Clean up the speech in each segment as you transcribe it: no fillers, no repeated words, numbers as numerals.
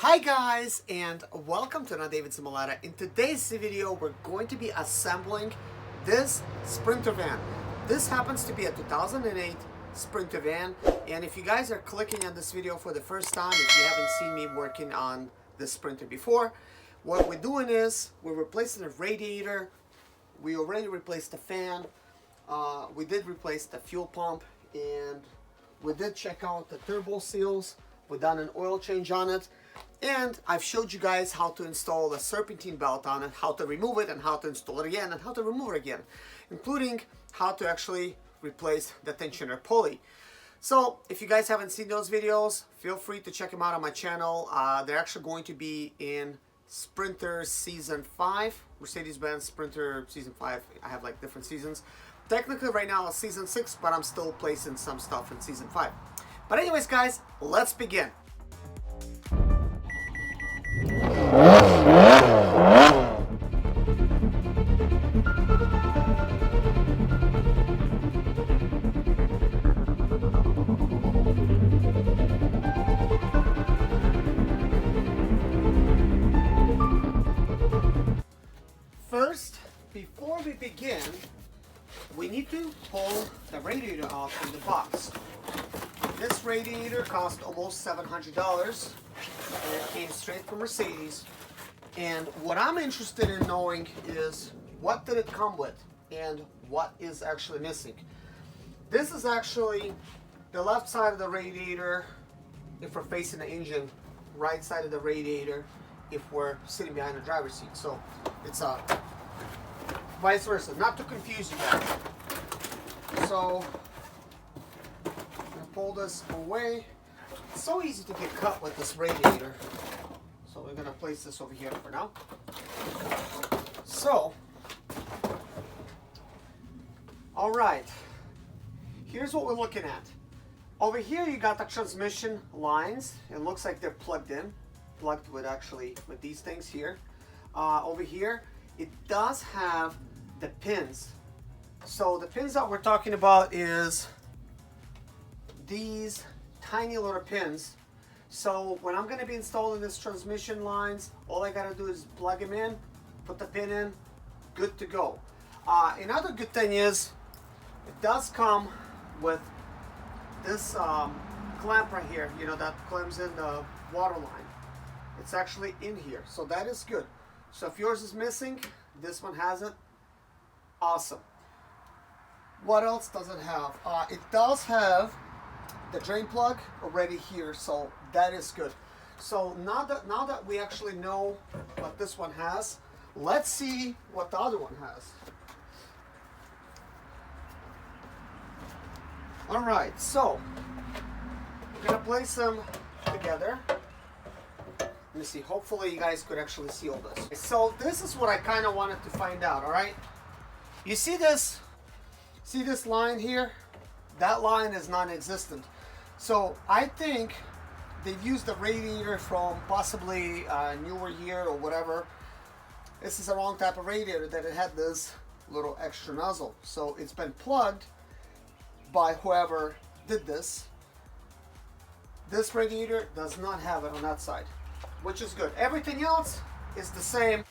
Hi guys, and welcome to another Zimaleta. In today's video, we're going to be assembling this Sprinter van. This happens to be a 2008 Sprinter van, and if you guys are clicking on this video for the first time, if you haven't seen me working on this Sprinter before, what we're doing is we're replacing the radiator. We already replaced the fan. We did replace the fuel pump, and we did check out the turbo seals. We've done an oil change on it. And I've showed you guys how to install the serpentine belt on it, how to remove it and how to install it again and how to remove it again, including how to actually replace the tensioner pulley. So if you guys haven't seen those videos, feel free to check them out on my channel. They're actually going to be in Sprinter Season 5, Mercedes-Benz Sprinter Season 5. I have like different seasons. Technically right now it's Season 6, but I'm still placing some stuff in Season 5. But anyways guys, let's begin. First, before we begin, we need to pull the radiator off from the box. This radiator cost almost $700 and it came straight from Mercedes. And what I'm interested in knowing is what did it come with and what is actually missing. This is actually the left side of the radiator if we're facing the engine, right side of the radiator if we're sitting behind the driver's seat. So it's vice versa, not to confuse you guys. So I'm gonna pull this away. It's so easy to get cut with this radiator. So we're gonna place this over here for now. So, all right, here's what we're looking at. Over here you got the transmission lines. It looks like they're plugged with actually with these things here. Over here, it does have the pins. So the pins that we're talking about is these tiny little pins. So when I'm going to be installing this transmission lines, all I got to do is plug them in, put the pin in, good to go. Another good thing is it does come with this clamp right here, you know, that clamps in the water line. It's actually in here, so that is good. So if yours is missing, this one has it. Awesome. What else does it have? It does have the drain plug already here, so that is good. So now that we actually know what this one has, let's see what the other one has. All right, so we're gonna place them together. Let me see, hopefully you guys could actually see all this. So this is what I kind of wanted to find out, all right? You see this line here? That line is non-existent. So I think they've used the radiator from possibly a newer year or whatever. This is the wrong type of radiator that it had this little extra nozzle. So it's been plugged by whoever did this. This radiator does not have it on that side, which is good. Everything else is the same.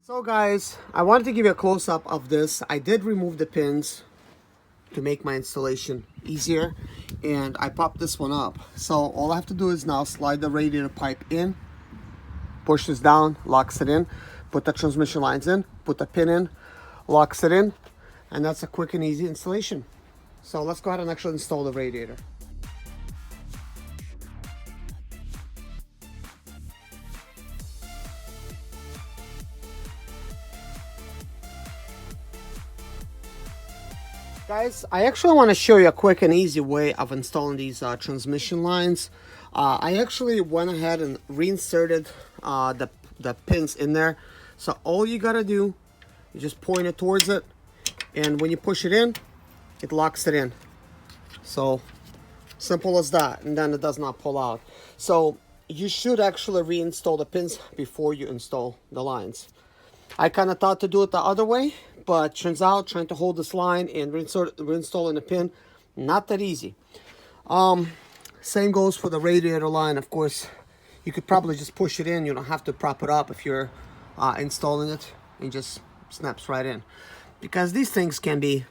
So guys, I wanted to give you a close-up of this. I did remove the pins to make my installation easier, and I popped this one up. So all I have to do is now slide the radiator pipe in, push this down, locks it in, put the transmission lines in, put the pin in, locks it in, and that's a quick and easy installation. So let's go ahead and actually install the radiator. Guys, I actually want to show you a quick and easy way of installing these transmission lines. I actually went ahead and reinserted the pins in there. So all you gotta do, you just point it towards it, and when you push it in, it locks it in. So simple as that, and then it does not pull out. So you should actually reinstall the pins before you install the lines. I kind of thought to do it the other way, but turns out trying to hold this line and reinstalling the pin Not that easy. Same goes for the radiator line. Of course, you could probably just push it in. You don't have to prop it up if you're installing it. It just snaps right in, because these things can be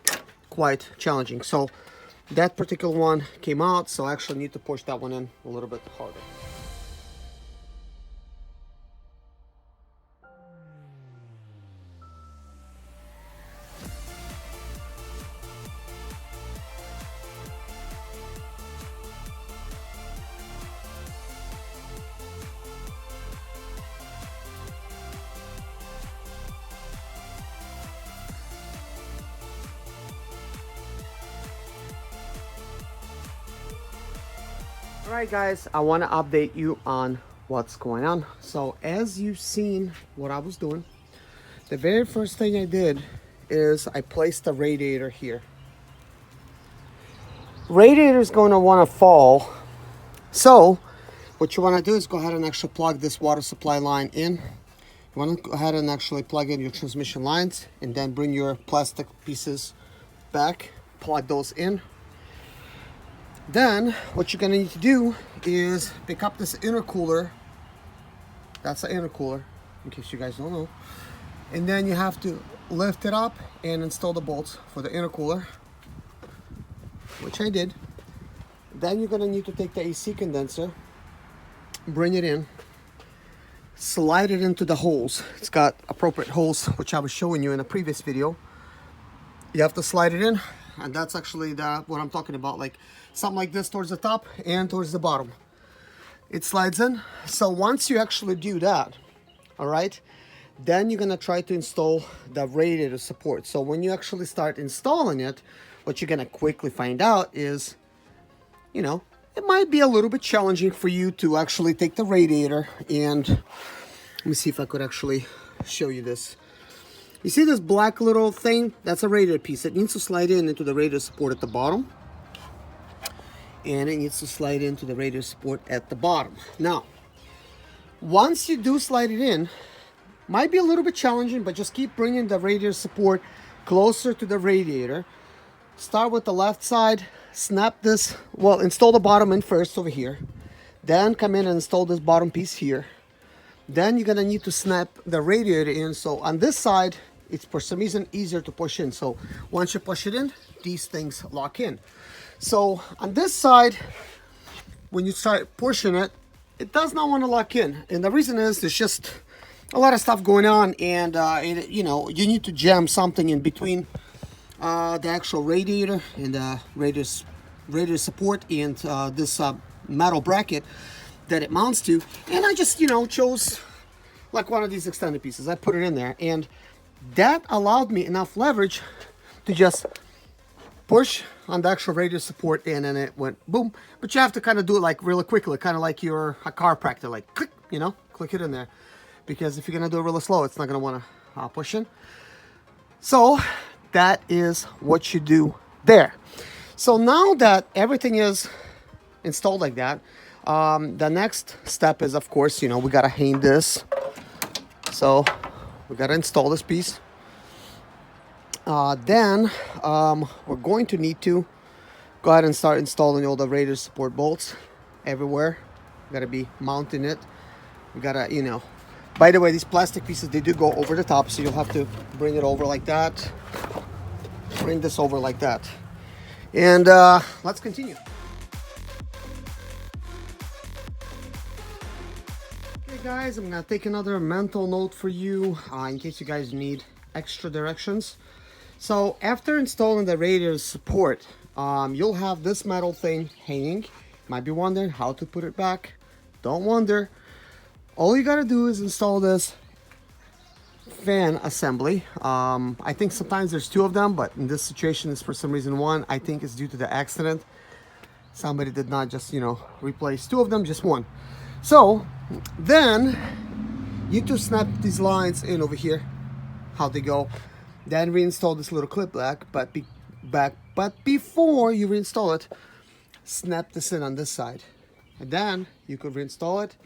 quite challenging. So that particular one came out, so I actually need to push that one in a little bit harder. Alright guys, I want to update you on what's going on. So as you've seen what I was doing, the very first thing I did is I placed the radiator here. Radiator is going to want to fall. So what you want to do is go ahead and actually plug this water supply line in. You want to go ahead and actually plug in your transmission lines, and then bring your plastic pieces back, plug those in. Then what you're gonna need to do is pick up this intercooler. That's the intercooler, in case you guys don't know. And then you have to lift it up and install the bolts for the intercooler, which I did. Then you're gonna need to take the AC condenser, bring it in, slide it into the holes. It's got appropriate holes, which I was showing you in a previous video. You have to slide it in, and that's actually what I'm talking about, like something like this towards the top and towards the bottom. It slides in. So once you actually do that, all right, then you're gonna try to install the radiator support. So when you actually start installing it, what you're gonna quickly find out is, you know, it might be a little bit challenging for you to actually take the radiator and, let me see if I could actually show you this. You see this black little thing? That's a radiator piece. It needs to slide in into the radiator support at the bottom. And it needs to slide into the radiator support at the bottom. Now, once you do slide it in, might be a little bit challenging, but just keep bringing the radiator support closer to the radiator. Start with the left side, snap this, well, install the bottom in first over here. Then come in and install this bottom piece here. Then you're gonna need to snap the radiator in. So on this side, it's for some reason easier to push in. So once you push it in, these things lock in. So on this side, when you start pushing it, it does not want to lock in. And the reason is there's just a lot of stuff going on, and you know, you need to jam something in between the actual radiator and the radiator support and this metal bracket that it mounts to. And I just, you know, chose like one of these extended pieces. I put it in there, and that allowed me enough leverage to just push on the actual radiator support, and then it went boom. But you have to kind of do it like really quickly, kind of like you're a chiropractor, like click, you know, click it in there. Because if you're gonna do it really slow, it's not gonna want to push in. So that is what you do there. So now that everything is installed like that, the next step is, of course, you know, we gotta hang this. So we gotta install this piece. Then we're going to need to go ahead and start installing all the radiator support bolts everywhere. We gotta be mounting it. We gotta, you know, by the way, these plastic pieces, they do go over the top, so you'll have to bring it over like that. Bring this over like that. And let's continue. Okay guys, I'm gonna take another mental note for you in case you guys need extra directions. So after installing the radiator support, you'll have this metal thing hanging. Might be wondering how to put it back. Don't wonder. All you gotta do is install this fan assembly. I think sometimes there's two of them, but in this situation it's for some reason one. I think it's due to the accident. Somebody did not just, you know, replace two of them, just one. So then you need to snap these lines in over here, how they go. Then reinstall this little clip back, but before you reinstall it, snap this in on this side, and then you could reinstall it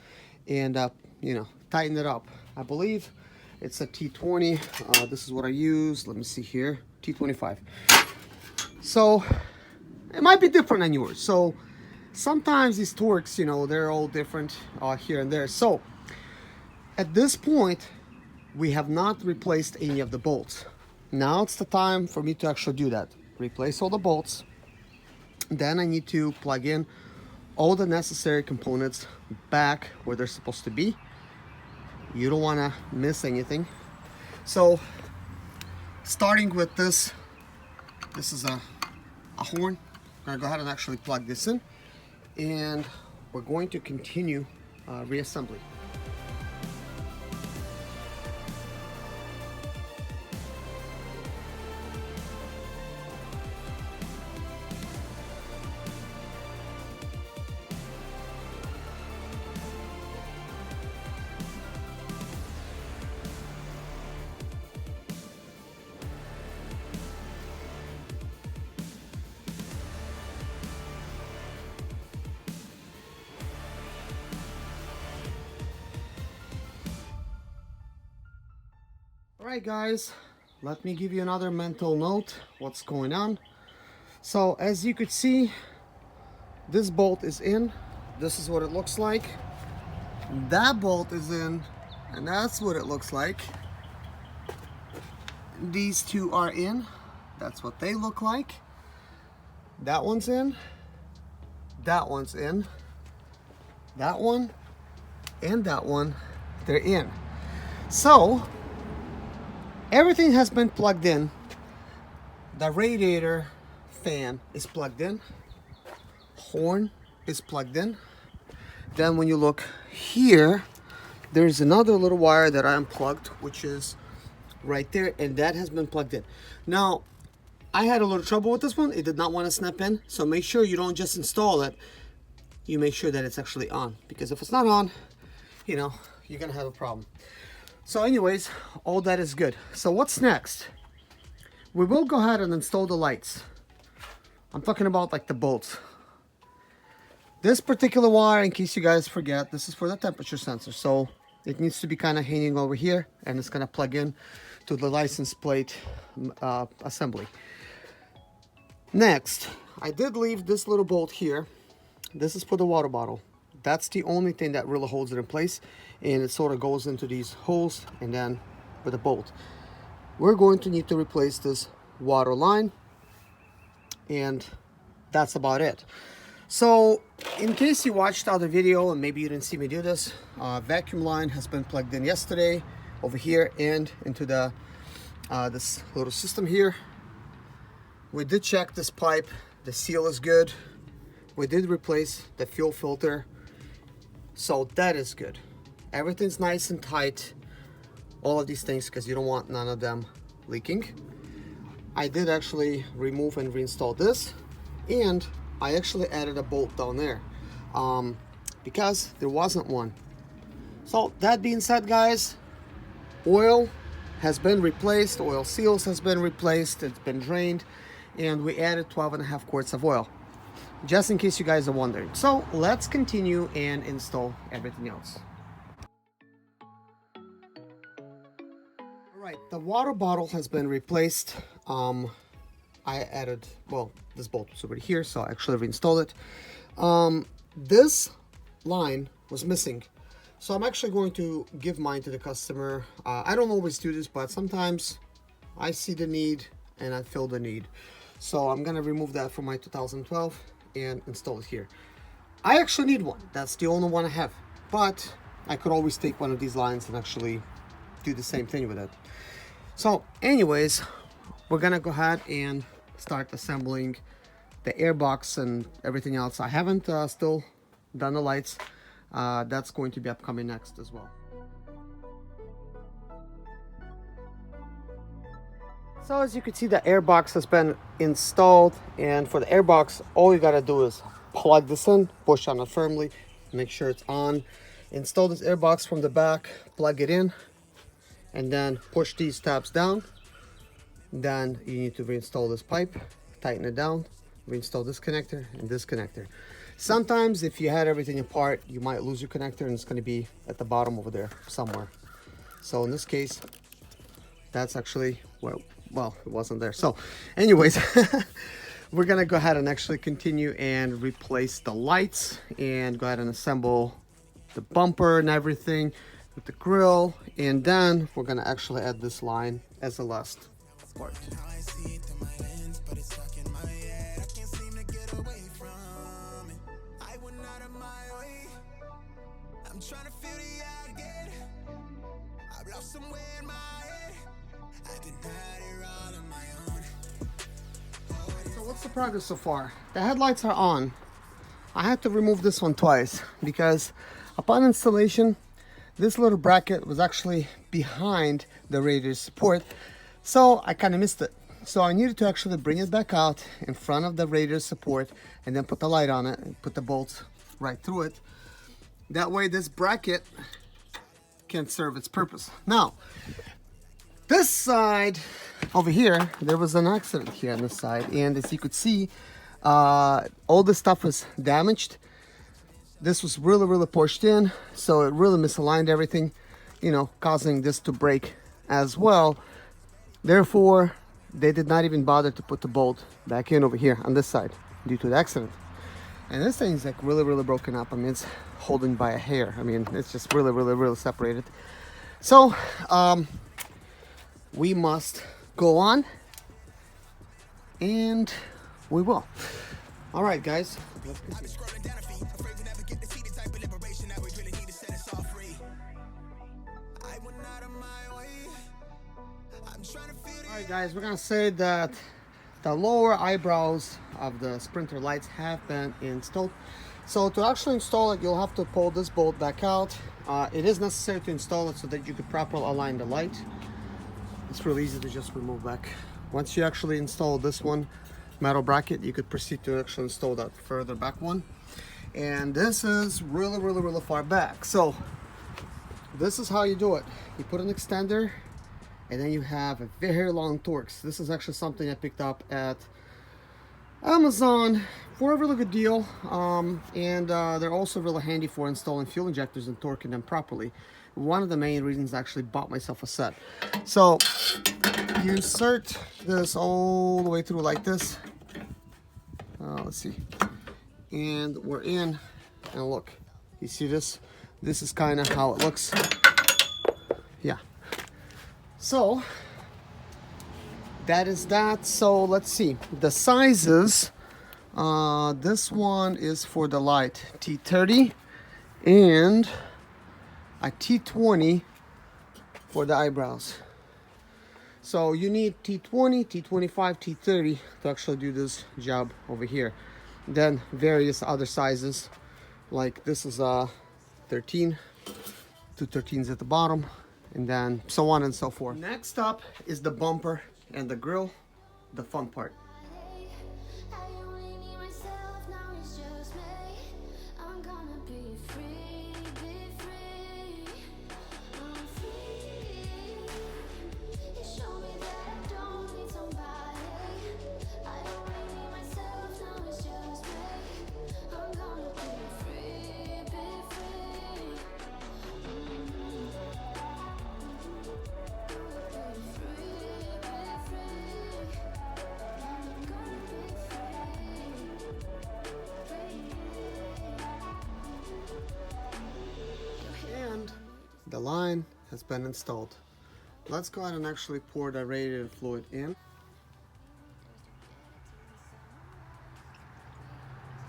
and you know, tighten it up. I believe it's a T20. This is what I use. Let me see here, T25. So It might be different on yours. So sometimes these torques, you know, they're all different here and there. So at this point, we have not replaced any of the bolts. Now it's the time for me to actually do that. Replace all the bolts. Then I need to plug in all the necessary components back where they're supposed to be. You don't want to miss anything. So starting with this is a horn. I'm going to go ahead and actually plug this in, and we're going to continue reassembly. Alright guys, let me give you another mental note what's going on. So as you could see, this bolt is in. This is what it looks like. That bolt is in, and that's what it looks like. These two are in. That's what they look like. That one's in. That one's in. That one and that one, they're in. So everything has been plugged in. The radiator fan is plugged in. Horn is plugged in. Then when you look here, there's another little wire that I unplugged, which is right there, and that has been plugged in. Now, I had a little trouble with this one. It did not want to snap in, so make sure you don't just install it. You make sure that it's actually on, because if it's not on, you know, you're gonna have a problem. So anyways, all that is good. So what's next? We will go ahead and install the lights. I'm talking about like the bolts. This particular wire, in case you guys forget, this is for the temperature sensor. So it needs to be kind of hanging over here, and it's gonna plug in to the license plate assembly. Next, I did leave this little bolt here. This is for the water bottle. That's the only thing that really holds it in place, and it sort of goes into these holes and then with a bolt. We're going to need to replace this water line, and that's about it. So in case you watched the other video and maybe you didn't see me do this, vacuum line has been plugged in yesterday over here and into the this little system here. We did check this pipe. The seal is good. We did replace the fuel filter, so that is good. Everything's nice and tight, all of these things, because you don't want none of them leaking. I did actually remove and reinstall this, and I actually added a bolt down there because there wasn't one. So that being said, guys, oil has been replaced, oil seals has been replaced, it's been drained, and we added 12.5 quarts of oil, just in case you guys are wondering. So let's continue and install everything else. All right, the water bottle has been replaced. I added, well, this bolt was already here, so I actually reinstalled it. This line was missing, so I'm actually going to give mine to the customer. I don't always do this, but sometimes I see the need and I feel the need. So I'm gonna remove that from my 2012 and install it here. I actually need one. That's the only one I have, but I could always take one of these lines and actually do the same thing with it. So anyways, we're gonna go ahead and start assembling the air box and everything else. I haven't still done the lights. That's going to be upcoming next as well. So as you can see, the air box has been installed, and for the air box, all you gotta do is plug this in, push on it firmly, make sure it's on, install this air box from the back, plug it in, and then push these tabs down. Then you need to reinstall this pipe, tighten it down, reinstall this connector and this connector. Sometimes if you had everything apart, you might lose your connector, and it's going to be at the bottom over there somewhere. So in this case, that's actually, well, it wasn't there. So anyways, we're gonna go ahead and actually continue and replace the lights and go ahead and assemble the bumper and everything with the grill, and then we're gonna actually add this line as the last part. So what's the progress so far? The headlights are on. I had to remove this one twice because upon installation, this little bracket was actually behind the radiator support, so I kind of missed it. So I needed to actually bring it back out in front of the radiator support and then put the light on it and put the bolts right through it. That way this bracket can serve its purpose. Now, this side over here, there was an accident here on this side, and as you could see, all this stuff was damaged. This was really pushed in, so it really misaligned everything, you know, causing this to break as well. Therefore, they did not even bother to put the bolt back in over here on this side due to the accident. And this thing is like really broken up. I mean, it's holding by a hair. I mean, it's just really separated. So we must go on, and we will. All right, guys, let's continue. Alright guys, we're gonna say that the lower eyebrows of the Sprinter lights have been installed. So to actually install it, you'll have to pull this bolt back out. It is necessary to install it so that you could properly align the light. It's really easy to just remove back. Once you actually install this one metal bracket, you could proceed to actually install that further back one. And this is really far back. So this is how you do it. You put an extender, and then you have a very long Torx. This is actually something I picked up at Amazon for a really good deal, and they're also really handy for installing fuel injectors and torquing them properly. One of the main reasons I actually bought myself a set. So you insert this all the way through like this. Let's see, and we're in, and look, you see this? This is kind of how it looks. Yeah. So that is that. So let's see the sizes. This one is for the light T30 and a T20 for the eyebrows. So you need T20, T25, T30 to actually do this job over here. Then various other sizes, like this is a 13, 2 13s at the bottom, and then so on and so forth. Next up is the bumper and the grill, the fun part. The line has been installed. Let's go ahead and actually pour the radiator fluid in.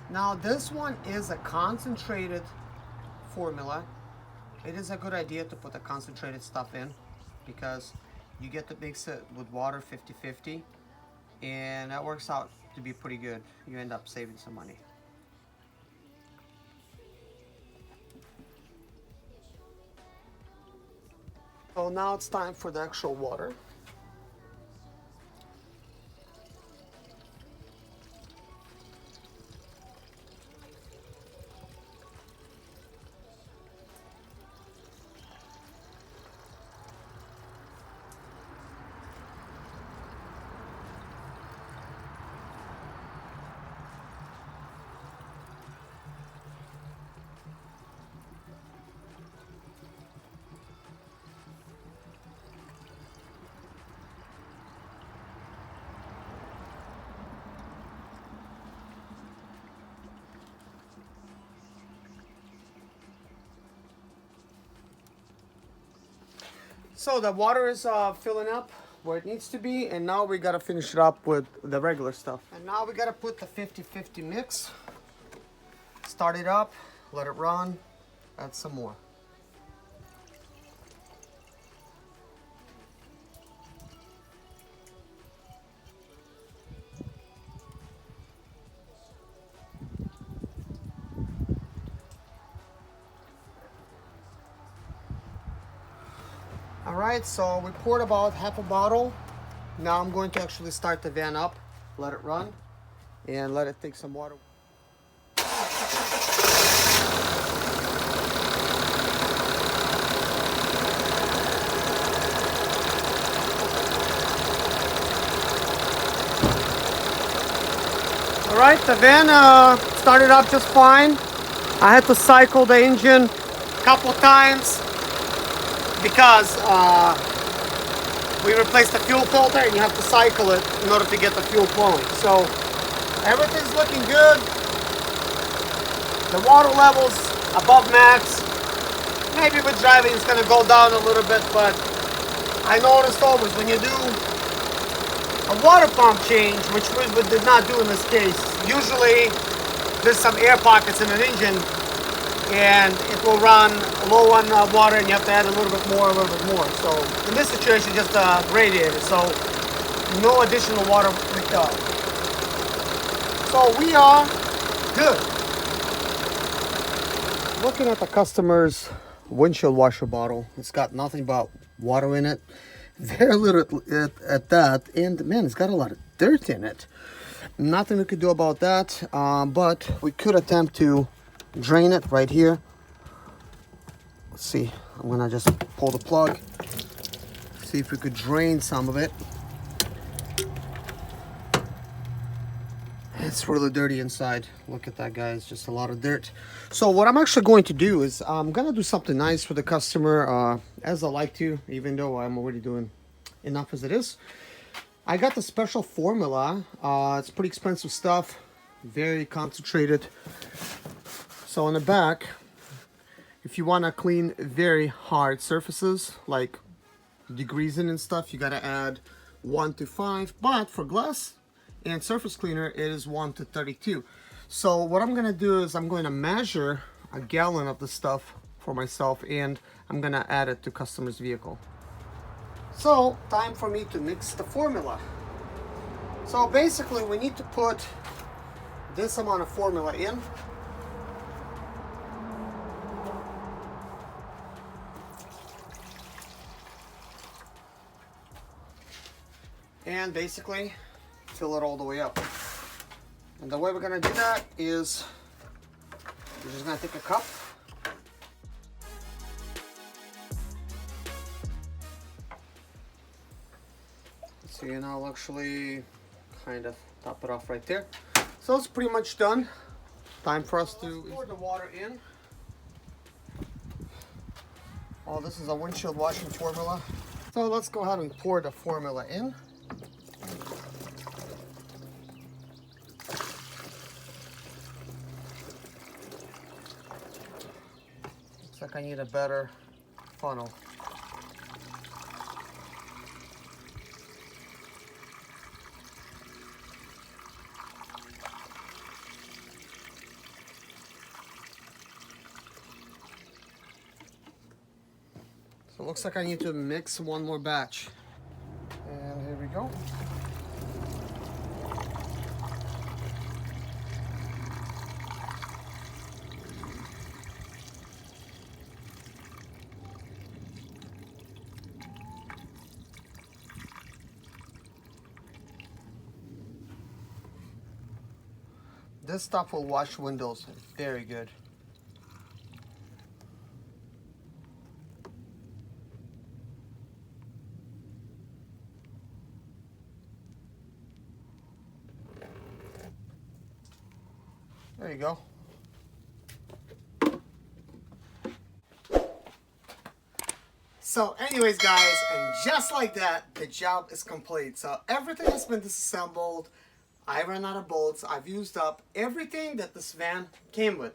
Now this one is a concentrated formula. It is a good idea to put the concentrated stuff in because you get to mix it with water 50-50, and that works out to be pretty good. You end up saving some money. So now it's time for the actual water. So the water is filling up where it needs to be, and now we gotta finish it up with the regular stuff. And now we gotta put the 50-50 mix. Start it up, let it run, add some more. All right, so we poured about half a bottle. Now I'm going to actually start the van up, let it run, and let it take some water. All right, the van started up just fine. I had to cycle the engine a couple times because we replaced the fuel filter and you have to cycle it in order to get the fuel flowing. So everything's looking good. The water level's above max. Maybe with driving it's gonna go down a little bit, but I noticed always when you do a water pump change, which we did not do in this case, usually there's some air pockets in an engine and it will run low on water and you have to add a little bit more. So in this situation, just a radiator, so no additional water leaked out. So we are good. Looking at the customer's windshield washer bottle, it's got nothing but water in it. Very little at that, and man, it's got a lot of dirt in it. Nothing we could do about that, but we could attempt to drain it right here. Let's see, I'm gonna just pull the plug, see if we could drain some of it. It's really dirty inside. Look at that, guys, just a lot of dirt. So what I'm actually going to do is I'm gonna do something nice for the customer, as I like to, even though I'm already doing enough as it is. I got the special formula. It's pretty expensive stuff, very concentrated. So on the back, if you want to clean very hard surfaces like degreasing and stuff, you got to add 1 to 5, but for glass and surface cleaner it is 1 to 32. So what I'm going to do is I'm going to measure a gallon of the stuff for myself and I'm going to add it to customer's vehicle. So time for me to mix the formula. So basically we need to put this amount of formula in. And basically fill it all the way up. And the way we're gonna do that is we're just gonna take a cup. So and I'll actually kind of top it off right there. So it's pretty much done. Time for us to pour the water in. Oh, this is a windshield washing formula. So let's go ahead and pour the formula in. Looks like I need a better funnel. So it looks like I need to mix one more batch. And here we go. This stuff will wash windows very good. There you go. So anyways guys, and just like that, the job is complete. So everything has been disassembled. I ran out of bolts. I've used up everything that this van came with.